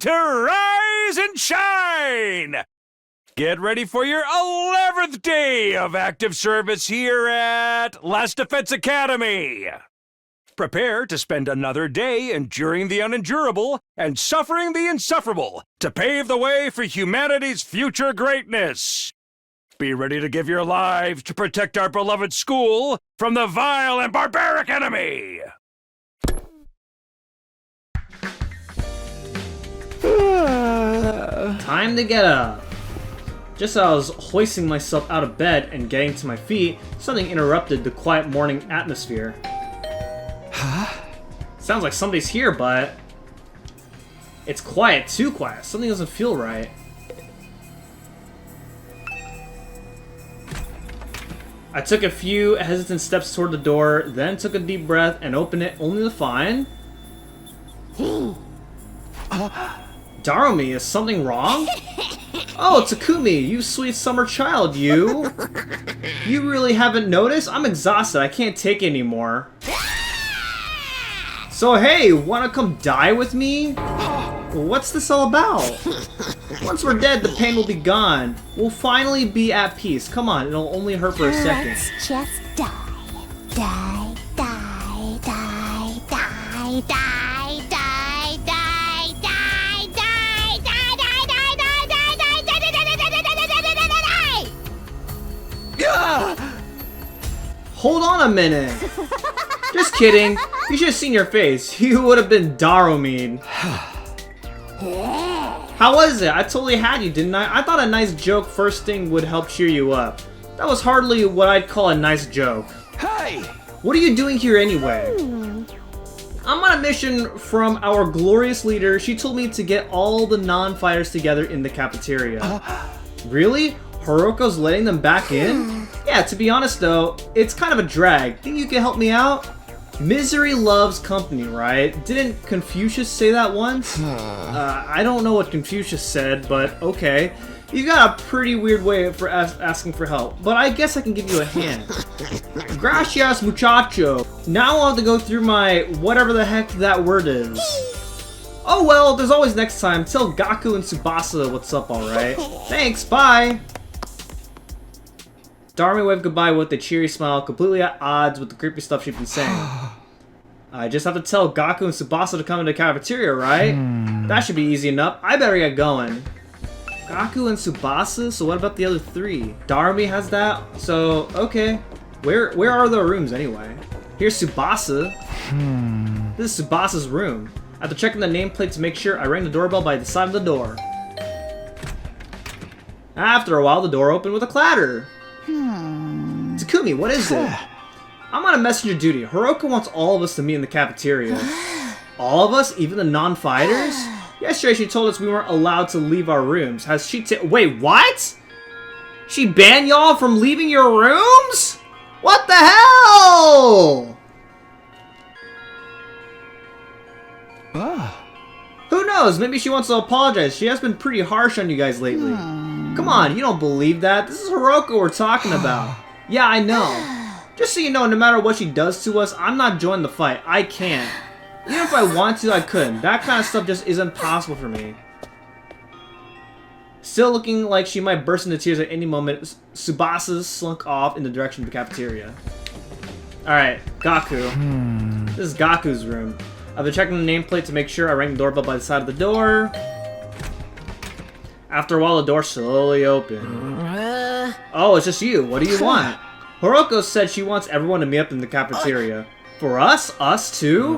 to rise and shine! Get ready for your 11th day of active service here at Last Defense Academy! Prepare to spend another day enduring the unendurable and suffering the insufferable to pave the way for humanity's future greatness. Be ready to give your lives to protect our beloved school from the vile and barbaric enemy! Time to get up. Just as I was hoisting myself out of bed and getting to my feet, something interrupted the quiet morning atmosphere. Huh? Sounds like somebody's here, but it's quiet, too quiet. Something doesn't feel right. I took a few hesitant steps toward the door, then took a deep breath and opened it only to find... Darumi, is something wrong? Oh, Takumi, you sweet summer child, you. You really haven't noticed? I'm exhausted, I can't take it anymore. So hey, wanna come die with me? What's this all about? Once we're dead, the pain will be gone. We'll finally be at peace. Come on, it'll only hurt for a second. Let's just die. Die, die, die, die, die, die, die, die, die, die, die, die, die, die, die, die, die. Hold on a minute. Just kidding. You should have seen your face. You would have been Darumi. How was it? I totally had you, didn't I? I thought a nice joke first thing would help cheer you up. That was hardly what I'd call a nice joke. Hey! What are you doing here anyway? I'm on a mission from our glorious leader. She told me to get all the non-fighters together in the cafeteria. Really? Hiruko's letting them back in? Yeah, to be honest though, it's kind of a drag. Think you can help me out? Misery loves company, right? Didn't Confucius say that once? I don't know what Confucius said, but okay. You got a pretty weird way for asking for help, but I guess I can give you a hand. Gracias, muchacho. Now I'll have to go through my whatever the heck that word is. Oh well, there's always next time. Tell Gaku and Tsubasa what's up, alright? Thanks, bye! Darumi waved goodbye with a cheery smile, completely at odds with the creepy stuff she'd been saying. I just have to tell Gaku and Tsubasa to come into the cafeteria, right? That should be easy enough. I better get going. Gaku and Tsubasa? So what about the other three? Darumi has that? So, okay. Where are the rooms anyway? Here's Tsubasa. This is Tsubasa's room. After checking the nameplate to make sure, I rang the doorbell by the side of the door. After a while, the door opened with a clatter. Takumi, what is it? I'm on a messenger duty. Hiruko wants all of us to meet in the cafeteria. All of us? Even the non-fighters? Yesterday she told us we weren't allowed to leave our rooms. Has she wait, what? She banned y'all from leaving your rooms? What the hell? Who knows? Maybe she wants to apologize. She has been pretty harsh on you guys lately. Come on, you don't believe that. This is Hiruko we're talking about. Yeah, I know. Just so you know, no matter what she does to us, I'm not joining the fight. I can't. Even if I want to, I couldn't. That kind of stuff just isn't possible for me. Still looking like she might burst into tears at any moment, Tsubasa slunk off in the direction of the cafeteria. Alright, Gaku. This is Gaku's room. I've been checking the nameplate to make sure. I rang the doorbell by the side of the door. After a while, the door slowly opened. Oh, it's just you. What do you want? Hiruko said she wants everyone to meet up in the cafeteria. For us? Us too?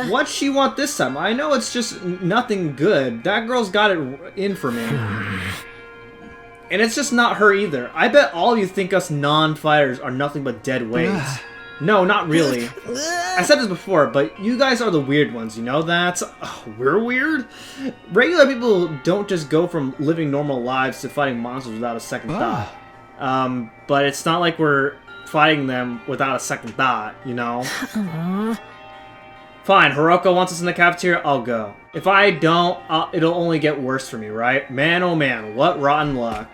What's she want this time? I know it's just nothing good. That girl's got it in for me. And it's just not her either. I bet all of you think us non-fighters are nothing but dead weights. No, not really. I said this before, but you guys are the weird ones, you know that? We're weird? Regular people don't just go from living normal lives to fighting monsters without a second thought. But it's not like we're fighting them without a second thought, you know? Fine, Hiruko wants us in the cafeteria, I'll go. If I don't, it'll only get worse for me, right? Man, oh man, what rotten luck.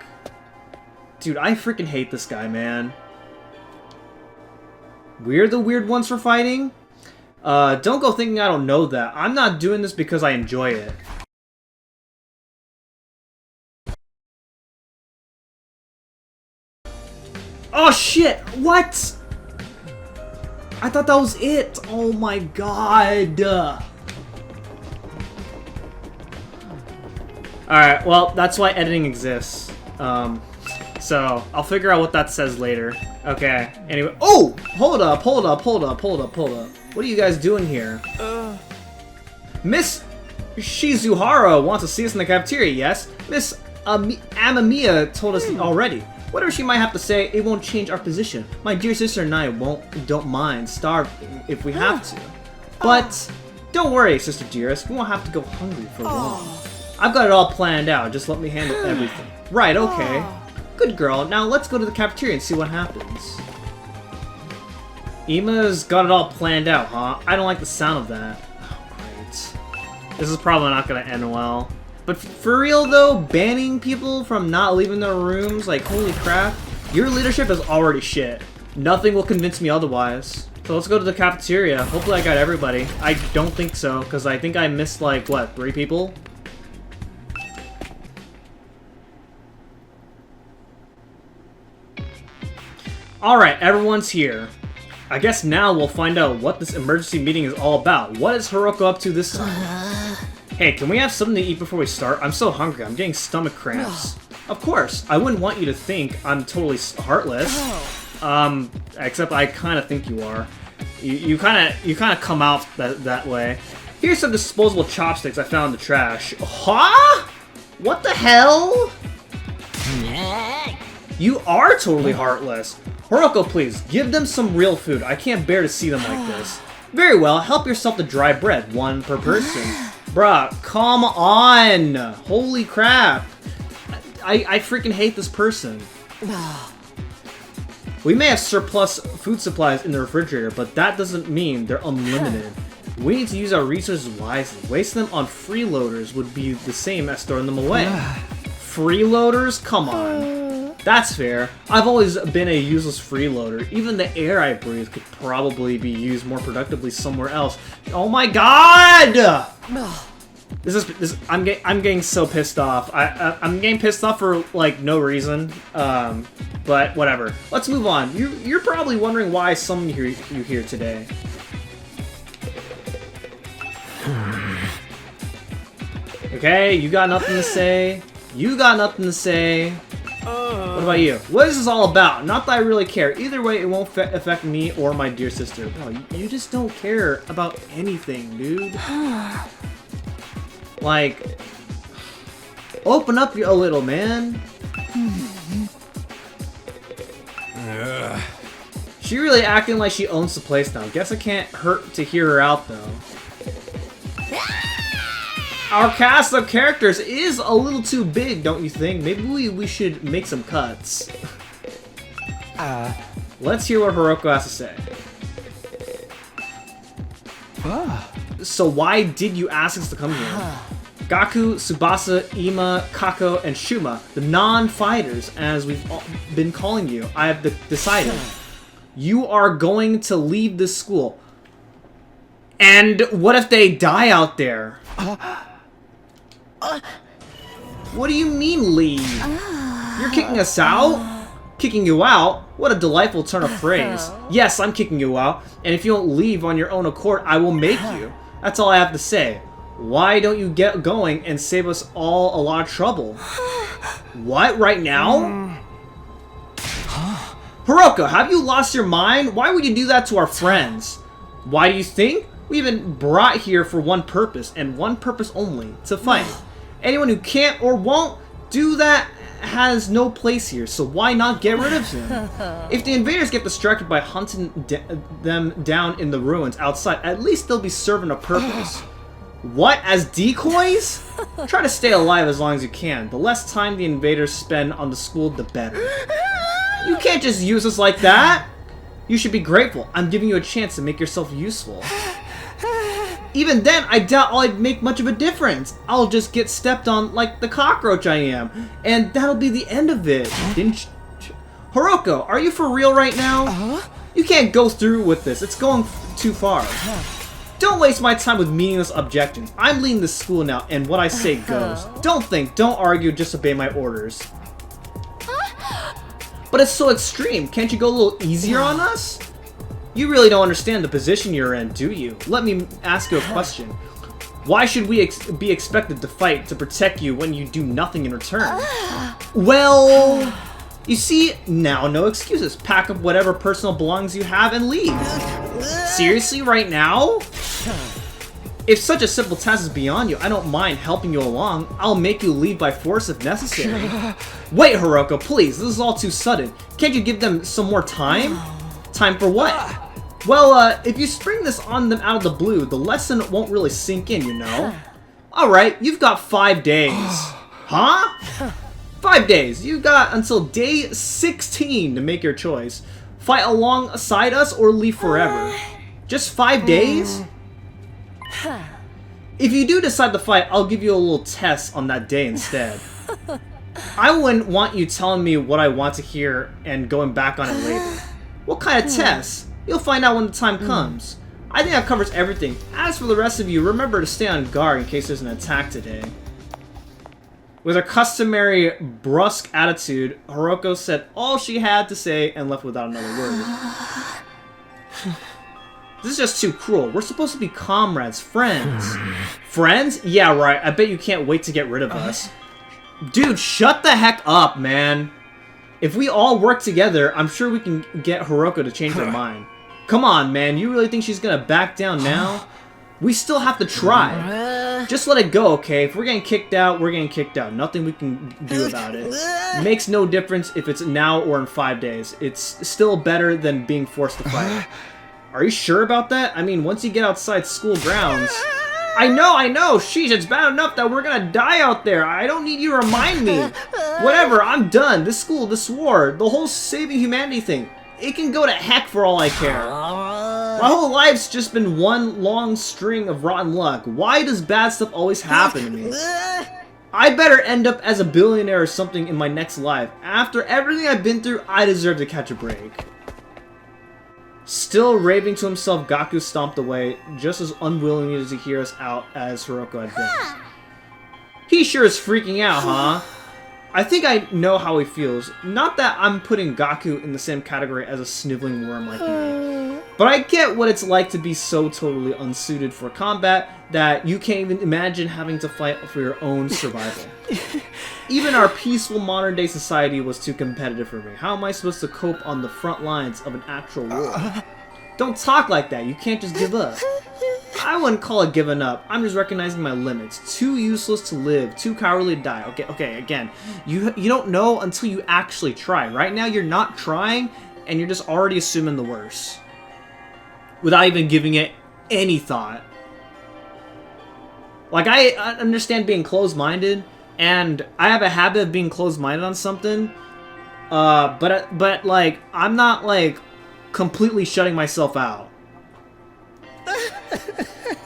Dude, I freaking hate this guy, man. We're the weird ones for fighting? Don't go thinking I don't know that. I'm not doing this because I enjoy it. Oh shit! What? I thought that was it. Oh my god. Alright, well, that's why editing exists. So, I'll figure out what that says later. Okay, anyway. Oh! Hold up. What are you guys doing here? Miss Shizuhara wants to see us in the cafeteria, yes? Miss Amamiya told us already. Whatever she might have to say, it won't change our position. My dear sister and I don't mind starving if we have to. But don't worry, sister dearest, we won't have to go hungry for long. I've got it all planned out, just let me handle everything. Right, okay. Good girl, now let's go to the cafeteria and see what happens. Ima's got it all planned out, huh? I don't like the sound of that. Oh, great. This is probably not gonna end well. But for real though, banning people from not leaving their rooms, like holy crap, your leadership is already shit. Nothing will convince me otherwise. So let's go to the cafeteria. Hopefully I got everybody. I don't think so, because I think I missed like, what, 3 people? Alright, everyone's here. I guess now we'll find out what this emergency meeting is all about. What is Hiruko up to this time? Hey, can we have something to eat before we start? I'm so hungry, I'm getting stomach cramps. Of course, I wouldn't want you to think I'm totally heartless. Except I kind of think you are. You kind of come out that way. Here's some disposable chopsticks I found in the trash. Huh? What the hell? You are totally heartless. Hiruko, please, give them some real food. I can't bear to see them like this. Very well, help yourself to dry bread, 1 per person. Bruh, come on! Holy crap! I freaking hate this person. We may have surplus food supplies in the refrigerator, but that doesn't mean they're unlimited. We need to use our resources wisely. Wasting them on freeloaders would be the same as throwing them away. Freeloaders? Come on. That's fair. I've always been a useless freeloader. Even the air I breathe could probably be used more productively somewhere else. Oh my god! I'm getting so pissed off. I'm getting pissed off for like no reason. But whatever. Let's move on. You're probably wondering why I summoned you here today. Okay, you got nothing to say. You got nothing to say. What about you? What is this all about? Not that I really care. Either way, it won't affect me or my dear sister. Bro, you just don't care about anything, dude. Like, open up a little, man. She really acting like she owns the place now. Guess it can't hurt to hear her out, though. Our cast of characters is a little too big, don't you think? Maybe we should make some cuts. Let's hear what Hiruko has to say. So why did you ask us to come here? Gaku, Tsubasa, Ima, Kako, and Shuma, the non-fighters, as we've been calling you, I have decided. You are going to leave this school. And what if they die out there? What do you mean, leave? You're kicking us out? Kicking you out? What a delightful turn of phrase. Yes, I'm kicking you out, and if you don't leave on your own accord, I will make you. That's all I have to say. Why don't you get going and save us all a lot of trouble? What, right now? Hiruko, have you lost your mind? Why would you do that to our friends? Why do you think? We've been brought here for one purpose, and one purpose only, to fight. Anyone who can't or won't do that has no place here, so why not get rid of him? If the invaders get distracted by hunting them down in the ruins outside, at least they'll be serving a purpose. What, as decoys? Try to stay alive as long as you can. The less time the invaders spend on the school, the better. You can't just use us like that! You should be grateful. I'm giving you a chance to make yourself useful. Even then, I doubt I'd make much of a difference. I'll just get stepped on like the cockroach I am. And that'll be the end of it. Didn't you... Hiruko, are you for real right now? You can't go through with this. It's going too far. Don't waste my time with meaningless objections. I'm leading this school now, and what I say goes. Don't think, don't argue, just obey my orders. But But it's so extreme. Can't you go a little easier on us? You really don't understand the position you're in, do you? Let me ask you a question. Why should we be expected to fight to protect you when you do nothing in return? Well, you see, now no excuses. Pack up whatever personal belongings you have and leave. Seriously, right now? If such a simple task is beyond you, I don't mind helping you along. I'll make you leave by force if necessary. Wait, Hiruko, please. This is all too sudden. Can't you give them some more time? Time for what? Well, if you spring this on them out of the blue, the lesson won't really sink in, you know? Alright, you've got 5 days. Huh? 5 days. You've got until day 16 to make your choice. Fight alongside us or leave forever. Just 5 days? If you do decide to fight, I'll give you a little test on that day instead. I wouldn't want you telling me what I want to hear and going back on it later. What kind of test? You'll find out when the time comes. I think that covers everything. As for the rest of you, remember to stay on guard in case there's an attack today. With her customary brusque attitude, Hiruko said all she had to say and left without another word. This is just too cruel. We're supposed to be comrades, friends. Friends? Yeah, right. I bet you can't wait to get rid of us. Dude, shut the heck up, man. If we all work together, I'm sure we can get Hiruko to change her mind. Come on, man. You really think she's gonna back down now? We still have to try. Just let it go, okay? If we're getting kicked out, we're getting kicked out. Nothing we can do about it. Makes no difference if it's now or in 5 days. It's still better than being forced to fight. Are you sure about that? I mean, once you get outside school grounds... I know! Sheesh, it's bad enough that we're gonna die out there. I don't need you to remind me. Whatever, I'm done. This school, this war, the whole saving humanity thing. It can go to heck for all I care. My whole life's just been one long string of rotten luck. Why does bad stuff always happen to me? I better end up as a billionaire or something in my next life. After everything I've been through, I deserve to catch a break. Still raving to himself, Gaku stomped away, just as unwillingly to hear us out as Hiruko had been. He sure is freaking out, huh? I think I know how he feels. Not that I'm putting Gaku in the same category as a sniveling worm like me. But I get what it's like to be so totally unsuited for combat that you can't even imagine having to fight for your own survival. Even our peaceful modern-day society was too competitive for me. How am I supposed to cope on the front lines of an actual war? Don't talk like that. You can't just give up. I wouldn't call it giving up. I'm just recognizing my limits. Too useless to live. Too cowardly to die. Okay, again. You don't know until you actually try. Right now, you're not trying, and you're just already assuming the worst. Without even giving it any thought. Like, I understand being closed-minded, and I have a habit of being closed-minded on something, but like, I'm not, like, completely shutting myself out.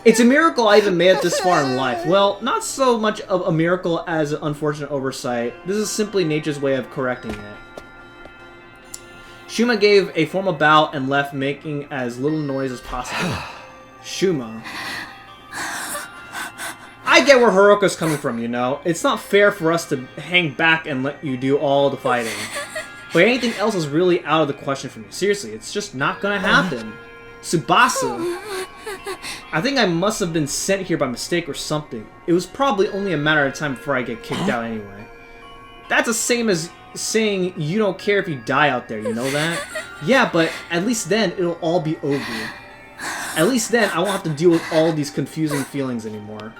It's a miracle I even made it this far in life. Well, not so much of a miracle as an unfortunate oversight. This is simply nature's way of correcting it. Shuma gave a formal bow and left, making as little noise as possible. Shuma. I get where Hiruko's coming from, you know? It's not fair for us to hang back and let you do all the fighting. But anything else is really out of the question for me. Seriously, it's just not gonna happen. Tsubasa. I think I must have been sent here by mistake or something. It was probably only a matter of time before I get kicked out anyway. That's the same as saying you don't care if you die out there, you know that? Yeah, but at least then it'll all be over. At least then I won't have to deal with all these confusing feelings anymore.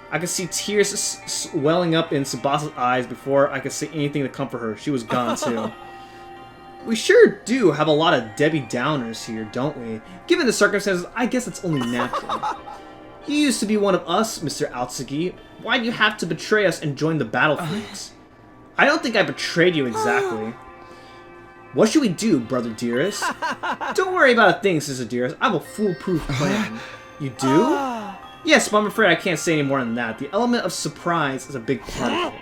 I could see tears swelling up in Tsubasa's eyes before I could say anything to comfort her. She was gone too. We sure do have a lot of Debbie Downers here, don't we? Given the circumstances, I guess it's only natural. You used to be one of us, Mr. Aotsuki. Why'd you have to betray us and join the Battle Freaks? I don't think I betrayed you exactly. What should we do, brother dearest? Don't worry about a thing, sister dearest. I have a foolproof plan. You do? Yes, but I'm afraid I can't say any more than that. The element of surprise is a big part of it.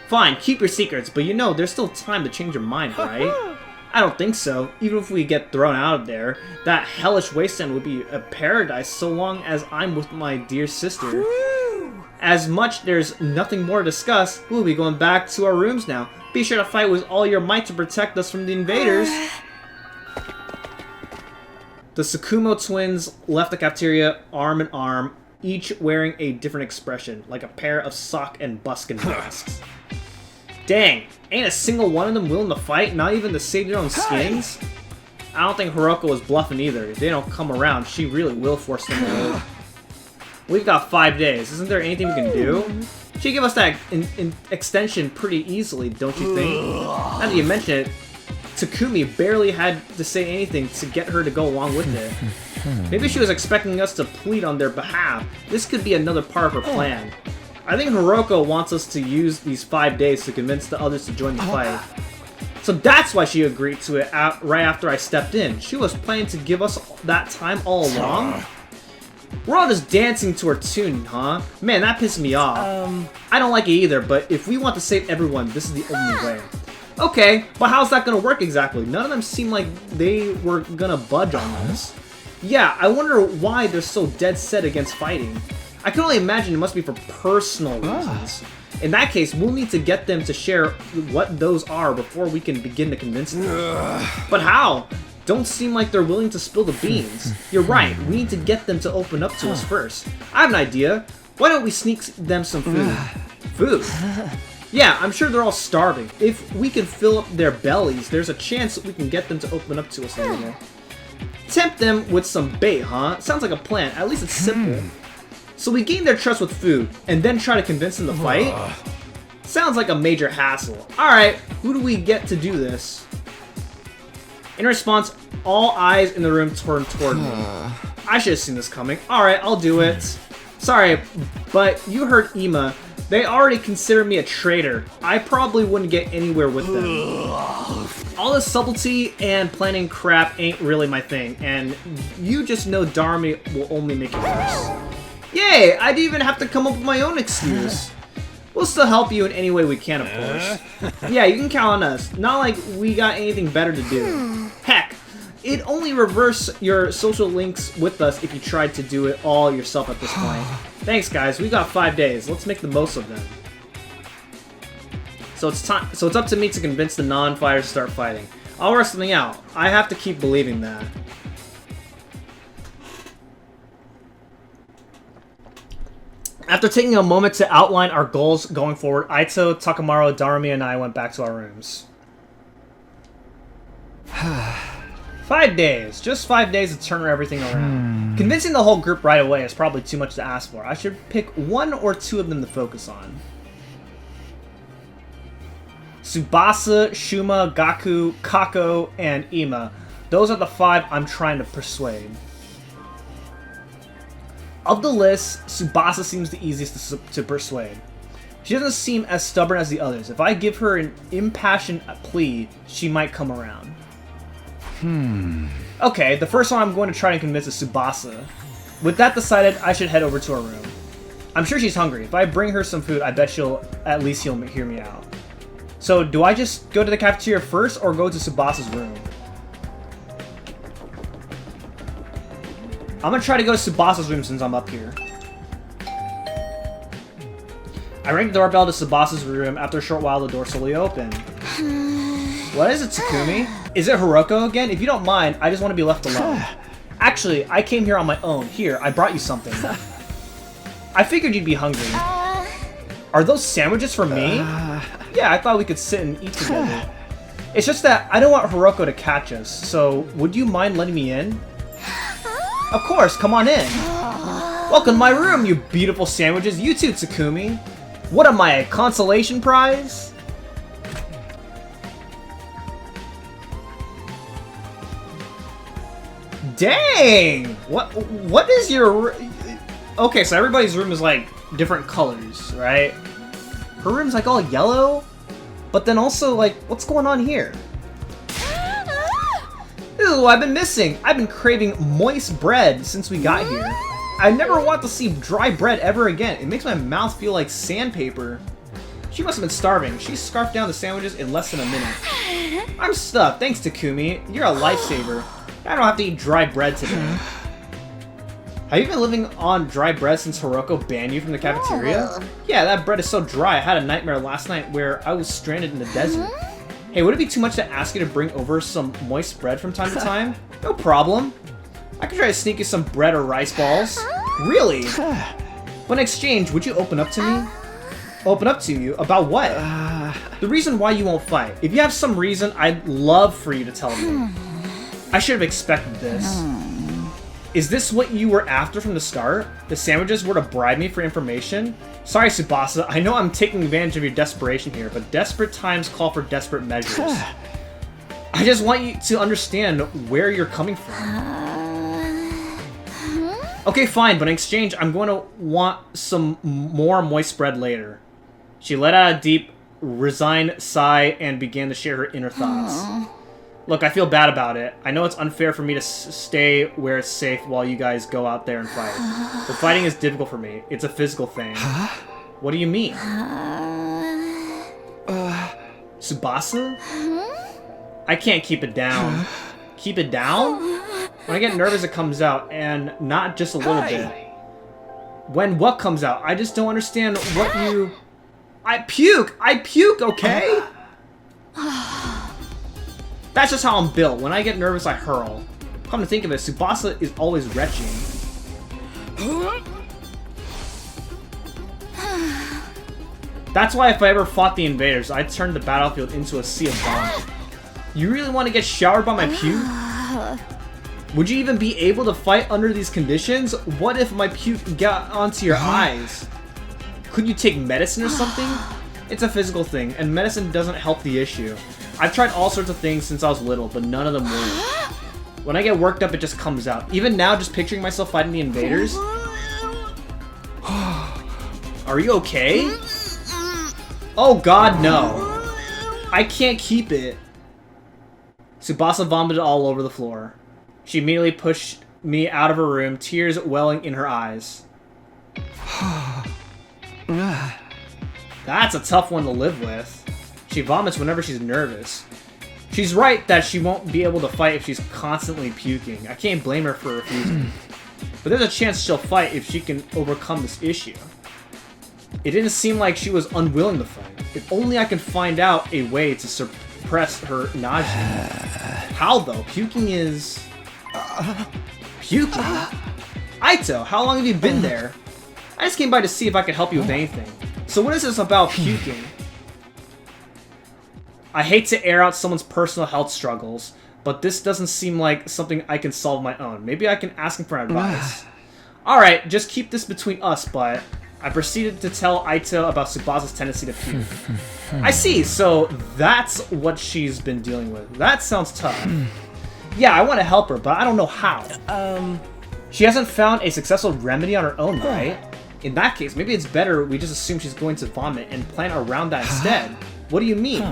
Fine, keep your secrets, but you know, there's still time to change your mind, right? I don't think so. Even if we get thrown out of there, that hellish wasteland would be a paradise so long as I'm with my dear sister. As much there's nothing more to discuss, we'll be going back to our rooms now. Be sure to fight with all your might to protect us from the invaders. The Tsukumo twins left the cafeteria arm in arm, each wearing a different expression, like a pair of sock and buskin masks. Dang, ain't a single one of them willing to fight, not even to save their own skins? I don't think Hiruko was bluffing either. If they don't come around, she really will force them to move. We've got 5 days. Isn't there anything we can do? She'd give us that extension pretty easily, don't you think? Now that you mention it, Takumi barely had to say anything to get her to go along with it. Maybe she was expecting us to plead on their behalf. This could be another part of her plan. I think Hiruko wants us to use these 5 days to convince the others to join the fight. So that's why she agreed to it right after I stepped in. She was planning to give us that time all along? We're all just dancing to her tune, huh? Man, that pissed me off. I don't like it either, but if we want to save everyone, this is the only way. Okay, but how's that gonna work exactly? None of them seem like they were gonna budge on this. Yeah, I wonder why they're so dead set against fighting. I can only imagine it must be for personal reasons. In that case, we'll need to get them to share what those are before we can begin to convince them. But how? Don't seem like they're willing to spill the beans. You're right, we need to get them to open up to us first. I have an idea. Why don't we sneak them some food? Food? Yeah, I'm sure they're all starving. If we can fill up their bellies, there's a chance that we can get them to open up to us a little. Tempt them with some bait, huh? Sounds like a plan. At least it's simple. So we gain their trust with food, and then try to convince them to fight? Sounds like a major hassle. Alright, who do we get to do this? In response, all eyes in the room turned toward me. I should have seen this coming. Alright, I'll do it. Sorry, but you heard Ima. They already consider me a traitor. I probably wouldn't get anywhere with them. All this subtlety and planning crap ain't really my thing, and you just know Dharmi will only make it worse. Yay! I didn't even have to come up with my own excuse. We'll still help you in any way we can, of course. Yeah, you can count on us. Not like we got anything better to do. Heck, it'd only reverse your social links with us if you tried to do it all yourself at this point. Thanks, guys. We got 5 days. Let's make the most of them. So it's time. So it's up to me to convince the non-fighters to start fighting. I'll work something out. I have to keep believing that. After taking a moment to outline our goals going forward, Aito, Takamaru, Dharmi, and I went back to our rooms. 5 days. Just 5 days to turn everything around. Convincing the whole group right away is probably too much to ask for. I should pick 1 or 2 of them to focus on. Tsubasa, Shuma, Gaku, Kako, and Ima. Those are the 5 I'm trying to persuade. Of the list, Tsubasa seems the easiest to persuade. She doesn't seem as stubborn as the others. If I give her an impassioned plea, she might come around. Okay, the first one I'm going to try and convince is Tsubasa. With that decided, I should head over to her room. I'm sure she's hungry. If I bring her some food, I bet she'll hear me out. So, do I just go to the cafeteria first, or go to Tsubasa's room? I'm gonna try to go to Tsubasa's room since I'm up here. I rang the doorbell to Tsubasa's room. After a short while, the door slowly opened. What is it, Takumi? Is it Hiruko again? If you don't mind, I just want to be left alone. Actually, I came here on my own. Here, I brought you something. I figured you'd be hungry. Are those sandwiches for me? Yeah, I thought we could sit and eat together. It's just that I don't want Hiruko to catch us, so would you mind letting me in? Of course, come on in. Welcome to my room, you beautiful sandwiches. You too, Takumi. What am I, a consolation prize? Dang! What is your... Okay, so everybody's room is like different colors, right? Her room's like all yellow, but then also like, what's going on here? This is what I've been missing. I've been craving moist bread since we got here. I never want to see dry bread ever again. It makes my mouth feel like sandpaper. She must have been starving. She scarfed down the sandwiches in less than a minute. I'm stuffed. Thanks, Takumi. You're a lifesaver. I don't have to eat dry bread today. Have you been living on dry bread since Hiruko banned you from the cafeteria? Yeah, that bread is so dry. I had a nightmare last night where I was stranded in the desert. Hey, would it be too much to ask you to bring over some moist bread from time to time? No problem. I could try to sneak you some bread or rice balls. Really? But in exchange, would you open up to me? Open up to you? About what? The reason why you won't fight. If you have some reason, I'd love for you to tell me. I should have expected this. Is this what you were after from the start? The sandwiches were to bribe me for information? Sorry, Tsubasa, I know I'm taking advantage of your desperation here, but desperate times call for desperate measures. I just want you to understand where you're coming from. Okay, fine, but in exchange, I'm going to want some more moist bread later. She let out a deep, resigned sigh and began to share her inner thoughts. Look, I feel bad about it. I know it's unfair for me to stay where it's safe while you guys go out there and fight. But fighting is difficult for me. It's a physical thing. What do you mean? Tsubasa? I can't keep it down. Keep it down? When I get nervous, it comes out, and not just a little bit. When what comes out? I just don't understand what you... I puke, okay? That's just how I'm built. When I get nervous, I hurl. Come to think of it, Tsubasa is always retching. That's why if I ever fought the invaders, I'd turn the battlefield into a sea of vomit. You really want to get showered by my puke? Would you even be able to fight under these conditions? What if my puke got onto your eyes? Could you take medicine or something? It's a physical thing, and medicine doesn't help the issue. I've tried all sorts of things since I was little, but none of them work. When I get worked up, it just comes out. Even now, just picturing myself fighting the invaders. Are you okay? Oh god, no. I can't keep it. Tsubasa vomited all over the floor. She immediately pushed me out of her room, tears welling in her eyes. That's a tough one to live with. She vomits whenever she's nervous. She's right that she won't be able to fight if she's constantly puking. I can't blame her for refusing. But there's a chance she'll fight if she can overcome this issue. It didn't seem like she was unwilling to fight. If only I could find out a way to suppress her nausea. How though? Puking is... Puking? Aito, how long have you been there? I just came by to see if I could help you with anything. So what is this about puking? I hate to air out someone's personal health struggles, but this doesn't seem like something I can solve my own. Maybe I can ask him for advice. Alright, just keep this between us, but... I proceeded to tell Aito about Tsubasa's tendency to puke. I see, so that's what she's been dealing with. That sounds tough. Yeah, I want to help her, but I don't know how. She hasn't found a successful remedy on her own, right? In that case, maybe it's better we just assume she's going to vomit and plan around that instead. What do you mean?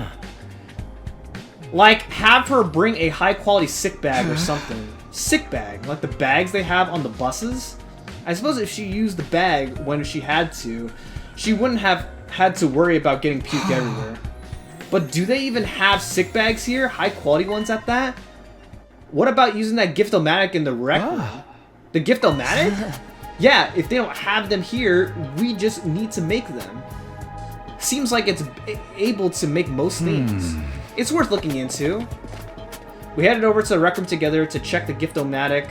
Like, have her bring a high-quality sick bag or something. Sick bag? Like the bags they have on the buses? I suppose if she used the bag when she had to, she wouldn't have had to worry about getting puke everywhere. But do they even have sick bags here? High-quality ones at that? What about using that Gift-O-Matic in the rec room? The Gift-O-Matic? Yeah, if they don't have them here, we just need to make them. Seems like it's able to make most things. It's worth looking into. We headed over to the rec room together to check the Gift-O-Matic.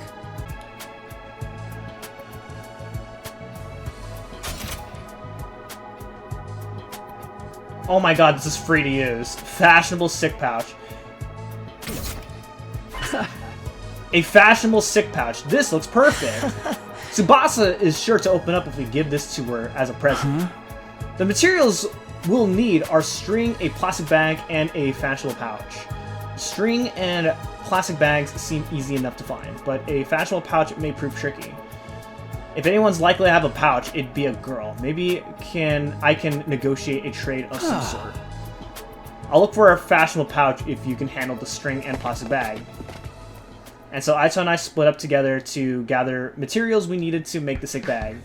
Oh my god, this is free to use. Fashionable sick pouch. A fashionable sick pouch. This looks perfect. Tsubasa is sure to open up if we give this to her as a present. The materials we'll need are string, a plastic bag, and a fashionable pouch. String and plastic bags seem easy enough to find, but a fashionable pouch may prove tricky. If anyone's likely to have a pouch, it'd be a girl. Maybe I can negotiate a trade of some sort. I'll look for a fashionable pouch if you can handle the string and plastic bag. And so Aito and I split up together to gather materials we needed to make the sick bag.